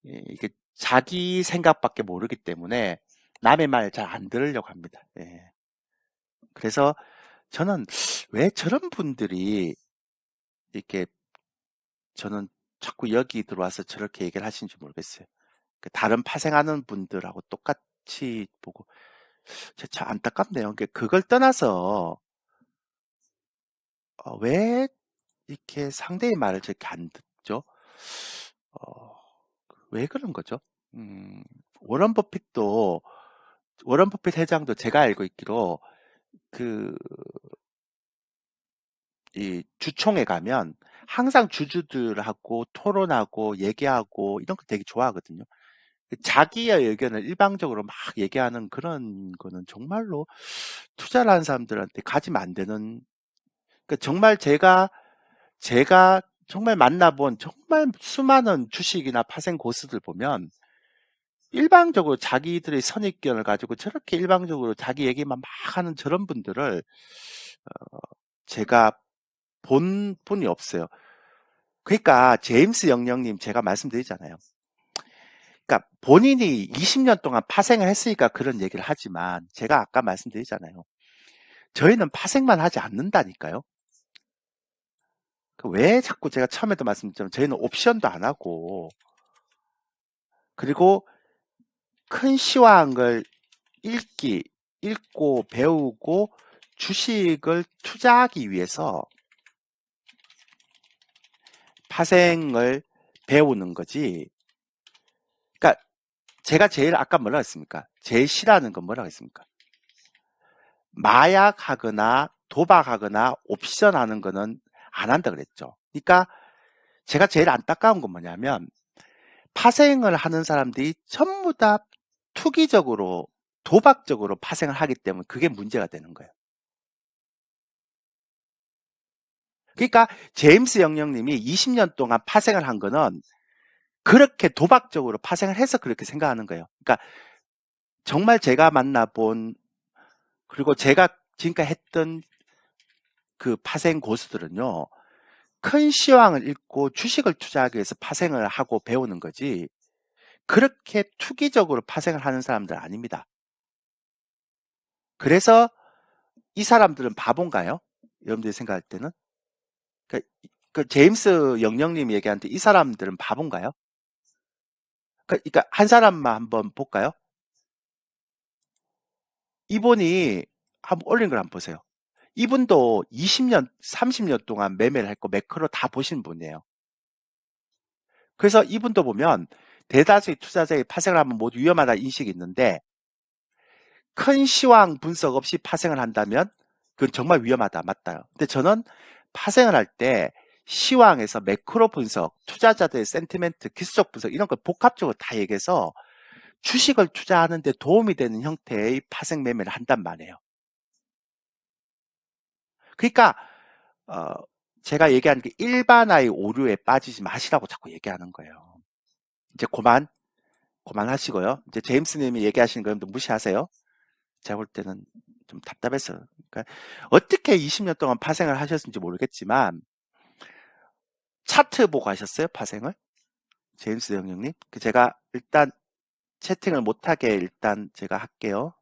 S1: 이게 자기 생각밖에 모르기 때문에 남의 말 잘 안 들으려고 합니다. 예. 그래서 저는 왜 저런 분들이 이렇게 저는 자꾸 여기 들어와서 저렇게 얘기를 하시는지 모르겠어요. 다른 파생하는 분들하고 똑같이 보고 참 안타깝네요. 그걸 떠나서 왜 이렇게 상대의 말을 저렇게 안 듣죠? 어, 왜 그런 거죠? 음, 워런 버핏도 워런 버핏 회장도 제가 알고 있기로 그 이 주총에 가면 항상 주주들하고 토론하고 얘기하고 이런 거 되게 좋아하거든요. 자기의 의견을 일방적으로 막 얘기하는 그런 거는 정말로 투자를 하는 사람들한테 가지면 안 되는, 그러니까 정말 제가 정말 만나본 정말 수많은 주식이나 파생 고수들 보면 일방적으로 자기들의 선입견을 가지고 저렇게 일방적으로 자기 얘기만 막 하는 저런 분들을 제가 본 분이 없어요. 그러니까 제임스 영영님 제가 말씀드리잖아요. 그러니까 본인이 20년 동안 파생을 했으니까 그런 얘기를 하지만 제가 아까 말씀드리잖아요. 저희는 파생만 하지 않는다니까요. 왜 자꾸 제가 처음에도 말씀드렸지만 저희는 옵션도 안 하고, 그리고 큰 시황을 읽고 배우고 주식을 투자하기 위해서 파생을 배우는 거지. 그러니까 제가 제일 아까 뭐라고 했습니까? 제일 싫어하는 건 뭐라고 했습니까? 마약하거나 도박하거나 옵션하는 거는 안 한다 그랬죠. 그러니까 제가 제일 안타까운 건 뭐냐면 파생을 하는 사람들이 전부 다 투기적으로 도박적으로 파생을 하기 때문에 그게 문제가 되는 거예요. 그러니까 제임스 영영님이 20년 동안 파생을 한 거는 그렇게 도박적으로 파생을 해서 그렇게 생각하는 거예요. 그러니까 정말 제가 만나본, 그리고 제가 지금까지 했던 그 파생 고수들은요, 큰 시황을 읽고 주식을 투자하기 위해서 파생을 하고 배우는 거지 그렇게 투기적으로 파생을 하는 사람들 아닙니다. 그래서 이 사람들은 바본가요? 여러분들이 생각할 때는? 그 제임스 영영님이 얘기하는데 이 사람들은 바본가요? 그러니까 한 사람만 한번 볼까요? 이분이 한번 올린 걸 한번 보세요. 이분도 20년, 30년 동안 매매를 했고 매크로 다 보신 분이에요. 그래서 이분도 보면 대다수의 투자자의 파생을 하면 모두 위험하다 인식이 있는데 큰 시황 분석 없이 파생을 한다면 그건 정말 위험하다. 맞다요. 근데 저는 파생을 할 때 시황에서 매크로 분석, 투자자들의 센티멘트, 기술적 분석 이런 걸 복합적으로 다 얘기해서 주식을 투자하는 데 도움이 되는 형태의 파생 매매를 한단 말이에요. 그러니까 제가 얘기하는 게 일반화의 오류에 빠지지 마시라고 자꾸 얘기하는 거예요. 이제 그만하시고요. 이제 제임스님이 얘기하시는 거 무시하세요. 제가 볼 때는 좀 답답했어요. 그러니까 어떻게 20년 동안 파생을 하셨는지 모르겠지만 차트 보고 하셨어요? 파생을? 제임스 영영님? 제가 일단 채팅을 못하게 일단 제가 할게요.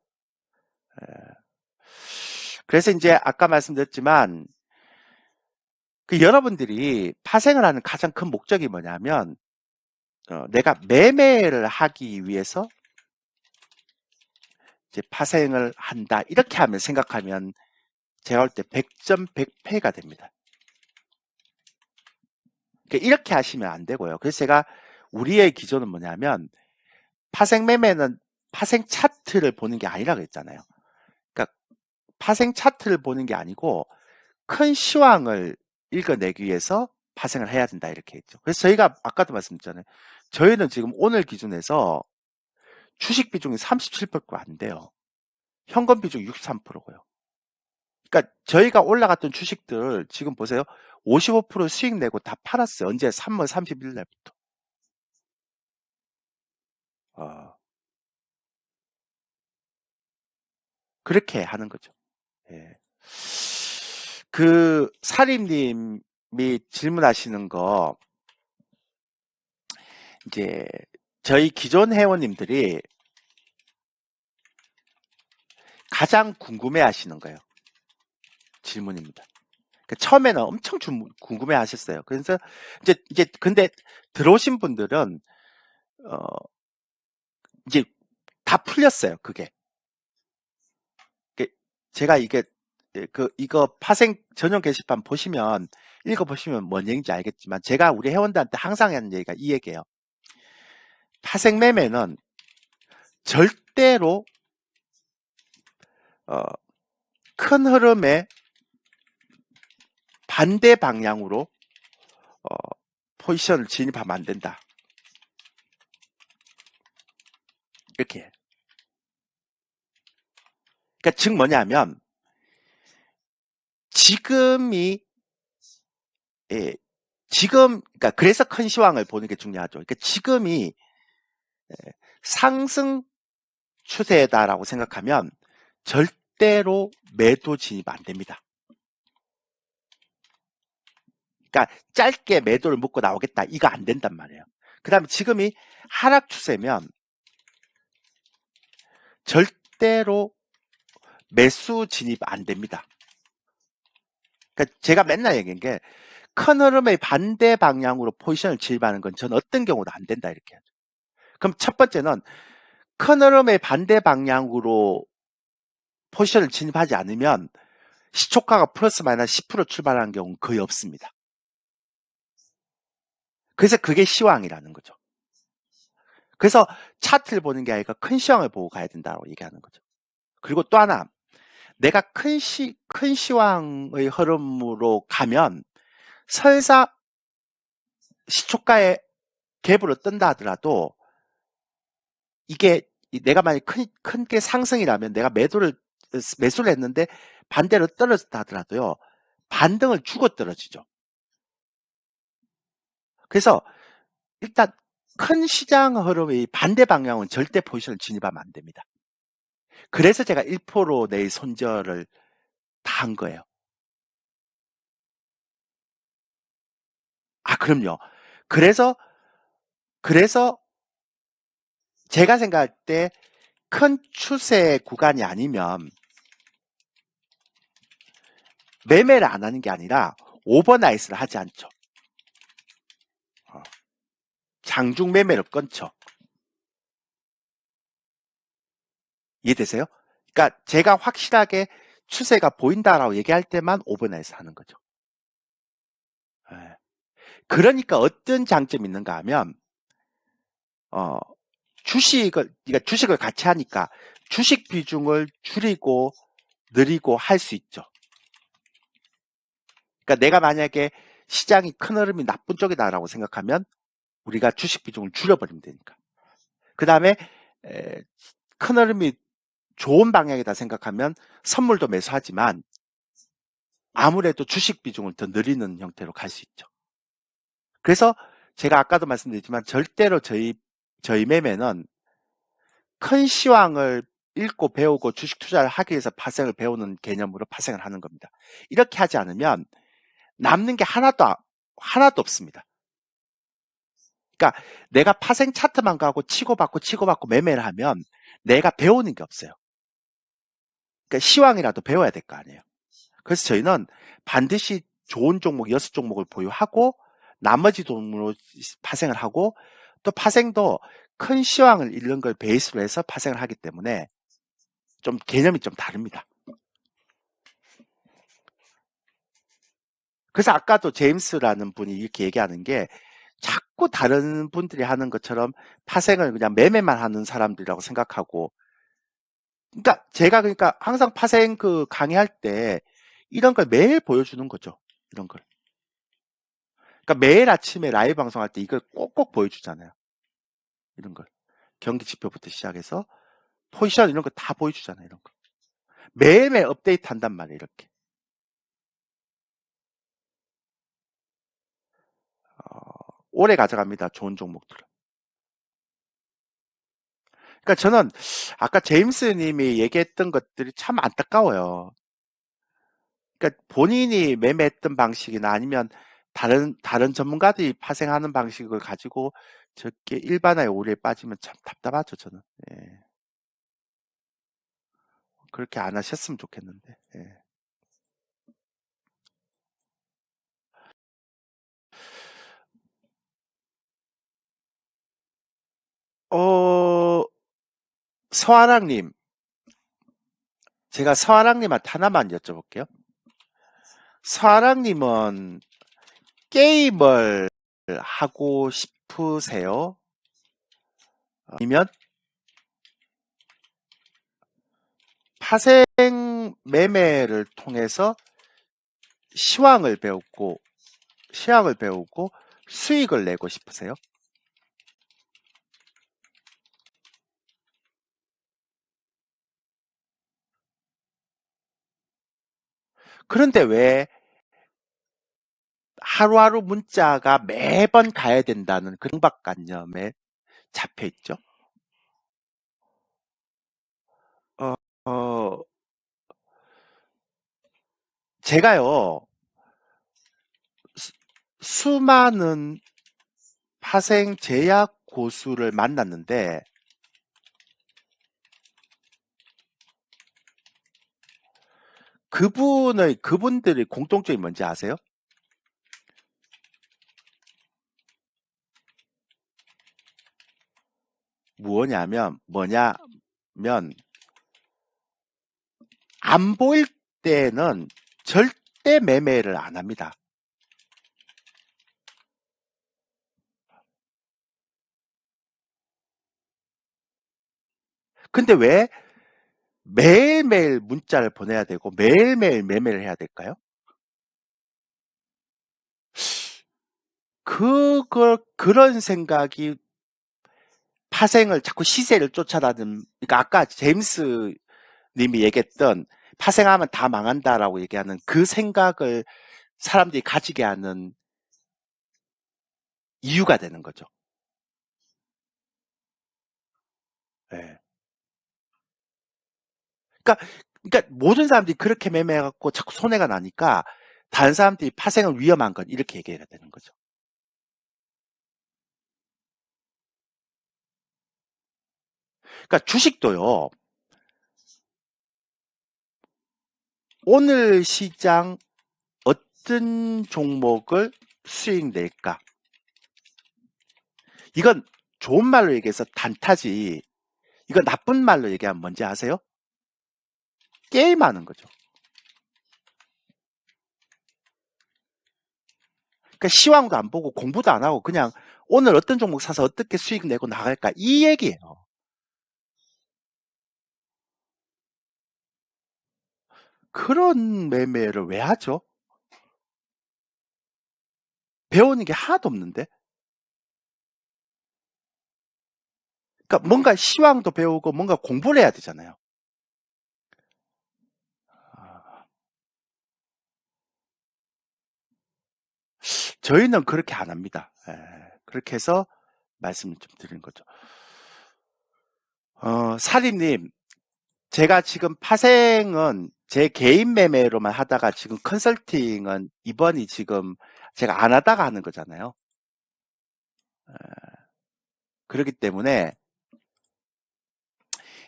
S1: 그래서 이제 아까 말씀드렸지만 그 여러분들이 파생을 하는 가장 큰 목적이 뭐냐면 내가 매매를 하기 위해서 이제 파생을 한다. 이렇게 하면 생각하면 제가 볼 때 100점 100패가 됩니다. 그러니까 이렇게 하시면 안 되고요. 그래서 제가 우리의 기조는 뭐냐면 파생 매매는 파생 차트를 보는 게 아니라고 했잖아요. 그러니까 파생 차트를 보는 게 아니고 큰 시황을 읽어내기 위해서 파생을 해야 된다 이렇게 했죠. 그래서 저희가 아까도 말씀드렸잖아요. 저희는 지금 오늘 기준에서 주식 비중이 37%가 안 돼요. 현금 비중이 63%고요. 그러니까 저희가 올라갔던 주식들 지금 보세요. 55% 수익 내고 다 팔았어요. 언제? 3월 30일 날부터. 그렇게 하는 거죠. 예. 그 사림님이 질문하시는 거 이제 저희 기존 회원님들이 가장 궁금해하시는 거예요. 질문입니다. 그러니까 처음에는 엄청 궁금해하셨어요. 그래서 이제 근데 들어오신 분들은 이제 다 풀렸어요. 그게 제가 이게 이거 파생 전용 게시판 보시면 읽어보시면 뭔 얘기인지 알겠지만 제가 우리 회원들한테 항상 하는 얘기가 이 얘기예요. 파생 매매는 절대로 큰 흐름의 반대 방향으로 포지션을 진입하면 안 된다. 이렇게. 그러니까 즉 뭐냐면 지금이 지금 그러니까 그래서 큰 시황을 보는 게 중요하죠. 그러니까 지금이 상승 추세다라고 생각하면 절대로 매도 진입 안 됩니다. 그러니까 짧게 매도를 묶고 나오겠다. 이거 안 된단 말이에요. 그 다음에 지금이 하락 추세면 절대로 매수 진입 안 됩니다. 그러니까 제가 맨날 얘기한 게 큰 흐름의 반대 방향으로 포지션을 진입하는 건 전 어떤 경우도 안 된다 이렇게 하죠. 그럼 첫 번째는 큰 흐름의 반대 방향으로 포지션을 진입하지 않으면 시초가가 플러스 마이너스 10% 출발하는 경우는 거의 없습니다. 그래서 그게 시황이라는 거죠. 그래서 차트를 보는 게 아니라 큰 시황을 보고 가야 된다고 얘기하는 거죠. 그리고 또 하나 내가 큰 시황의 흐름으로 가면 설사 시초가에 갭으로 뜬다 하더라도 이게 내가 만약 큰 게 상승이라면 내가 매수를 했는데 반대로 떨어졌다 하더라도요. 반등을 주고 떨어지죠. 그래서 일단 큰 시장 흐름의 반대 방향은 절대 포지션을 진입하면 안 됩니다. 그래서 제가 1% 내의 손절을 다 한 거예요. 아, 그럼요. 그래서 제가 생각할 때 큰 추세 구간이 아니면 매매를 안 하는 게 아니라 오버나이스를 하지 않죠. 장중 매매를 끊죠. 이해되세요? 그러니까 제가 확실하게 추세가 보인다라고 얘기할 때만 오버나이스 하는 거죠. 그러니까 어떤 장점이 있는가 하면 주식을 같이 하니까 주식 비중을 줄이고 늘리고 할 수 있죠. 그러니까 내가 만약에 시장이 큰 흐름이 나쁜 쪽이다라고 생각하면 우리가 주식 비중을 줄여버리면 되니까. 그 다음에 큰 흐름이 좋은 방향이다 생각하면 선물도 매수하지만 아무래도 주식 비중을 더 늘리는 형태로 갈 수 있죠. 그래서 제가 아까도 말씀드렸지만 절대로 저희 매매는 큰 시황을 읽고 배우고 주식 투자를 하기 위해서 파생을 배우는 개념으로 파생을 하는 겁니다. 이렇게 하지 않으면 남는 게 하나도 없습니다. 그러니까 내가 파생 차트만 가고 치고받고 매매를 하면 내가 배우는 게 없어요. 그러니까 시황이라도 배워야 될 거 아니에요. 그래서 저희는 반드시 좋은 종목 6종목을 보유하고 나머지 돈으로 파생을 하고 또 파생도 큰 시황을 잃는 걸 베이스로 해서 파생을 하기 때문에 좀 개념이 좀 다릅니다. 그래서 아까도 제임스라는 분이 이렇게 얘기하는 게 자꾸 다른 분들이 하는 것처럼 파생을 그냥 매매만 하는 사람들이라고 생각하고, 그러니까 제가 그러니까 항상 파생 그 강의할 때 이런 걸 매일 보여주는 거죠. 이런 걸. 그러니까 매일 아침에 라이브 방송할 때 이걸 꼭꼭 보여주잖아요. 이런 걸. 경기 지표부터 시작해서 포지션 이런 거 다 보여주잖아요. 이런 거. 매일매일 업데이트 한단 말이에요. 이렇게. 오래 가져갑니다. 좋은 종목들을. 그러니까 저는 아까 제임스 님이 얘기했던 것들이 참 안타까워요. 그러니까 본인이 매매했던 방식이나 아니면 다른 전문가들이 파생하는 방식을 가지고 저렇게 일반화의 오류에 빠지면 참 답답하죠, 저는. 예. 그렇게 안 하셨으면 좋겠는데. 예. 어, 서아랑님, 제가 서아랑님한테 하나만 여쭤볼게요. 서아랑님은 게임을 하고 싶으세요? 아니면 파생 매매를 통해서 시황을 배우고 수익을 내고 싶으세요? 그런데 왜 하루하루 문자가 매번 가야 된다는 그 강박관념에 잡혀 있죠? 어, 어, 제가요, 수많은 파생 제약 고수를 만났는데, 그분들의 공통점이 뭔지 아세요? 뭐냐면, 안 보일 때는 절대 매매를 안 합니다. 근데 왜 매일매일 문자를 보내야 되고 매일매일 매매를 해야 될까요? 그런 생각이 파생을 자꾸 시세를 쫓아다니는, 그러니까 아까 제임스 님이 얘기했던 파생하면 다 망한다라고 얘기하는 그 생각을 사람들이 가지게 하는 이유가 되는 거죠. 예. 그러니까, 그러니까 모든 사람들이 그렇게 매매해갖고 자꾸 손해가 나니까 다른 사람들이 파생은 위험한 건 이렇게 얘기가 되는 거죠. 그러니까 주식도요. 오늘 시장 어떤 종목을 수익 낼까? 이건 좋은 말로 얘기해서 단타지. 이건 나쁜 말로 얘기하면 뭔지 아세요? 게임하는 거죠. 그러니까 시황도 안 보고 공부도 안 하고 그냥 오늘 어떤 종목 사서 어떻게 수익 내고 나갈까 이 얘기예요. 그런 매매를 왜 하죠? 배우는 게 하나도 없는데. 그러니까 뭔가 시황도 배우고 뭔가 공부를 해야 되잖아요. 아, 저희는 그렇게 안 합니다. 예, 그렇게 해서 말씀을 좀 드리는 거죠. 사립님, 제가 지금 파생은 제 개인 매매로만 하다가 지금 컨설팅은 이번이 지금 제가 안 하다가 하는 거잖아요. 그렇기 때문에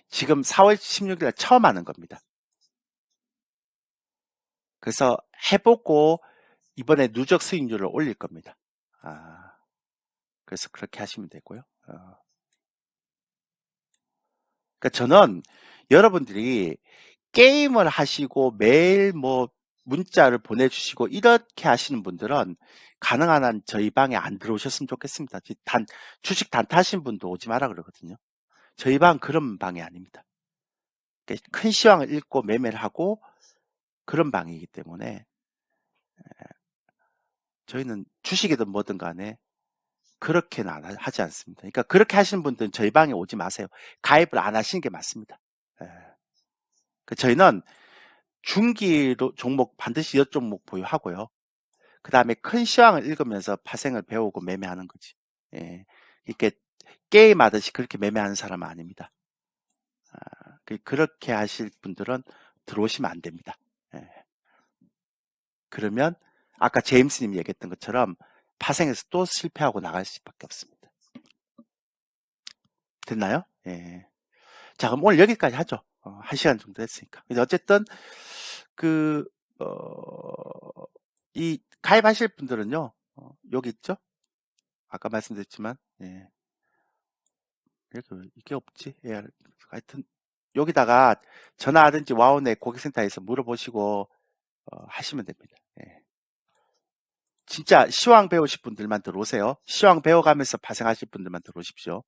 S1: 지금 4월 16일 날 처음 하는 겁니다. 그래서 해보고 이번에 누적 수익률을 올릴 겁니다. 그래서 그렇게 하시면 되고요. 그러니까 저는 여러분들이 게임을 하시고 매일 뭐 문자를 보내주시고 이렇게 하시는 분들은 가능한 한 저희 방에 안 들어오셨으면 좋겠습니다. 주식 단타 하신 분도 오지 마라 그러거든요. 저희 방 그런 방이 아닙니다. 그러니까 큰 시황을 읽고 매매를 하고 그런 방이기 때문에 저희는 주식이든 뭐든 간에 그렇게는 하지 않습니다. 그러니까 그렇게 하시는 분들은 저희 방에 오지 마세요. 가입을 안 하시는 게 맞습니다. 저희는 중기로 종목 반드시 여 종목 보유하고요. 그 다음에 큰 시황을 읽으면서 파생을 배우고 매매하는 거지. 이렇게 게임하듯이 그렇게 매매하는 사람은 아닙니다. 그렇게 하실 분들은 들어오시면 안 됩니다. 그러면 아까 제임스님 얘기했던 것처럼 파생해서 또 실패하고 나갈 수밖에 없습니다. 됐나요? 자, 그럼 오늘 여기까지 하죠. 1시간 정도 했으니까. 어쨌든 이 가입하실 분들은요, 여기 있죠? 아까 말씀드렸지만, 이게 없지. 하여튼, 여기다가 전화하든지 와우넷 고객센터에서 물어보시고, 하시면 됩니다. 진짜 시황 배우실 분들만 들어오세요. 시황 배워가면서 파생하실 분들만 들어오십시오.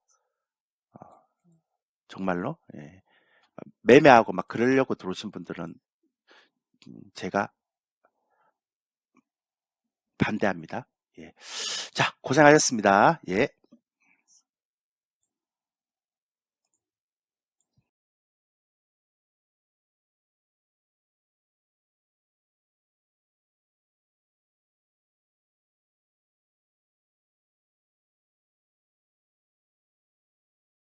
S1: 정말로. 매매하고 막 그러려고 들어오신 분들은 제가 반대합니다. 자, 고생하셨습니다. 예.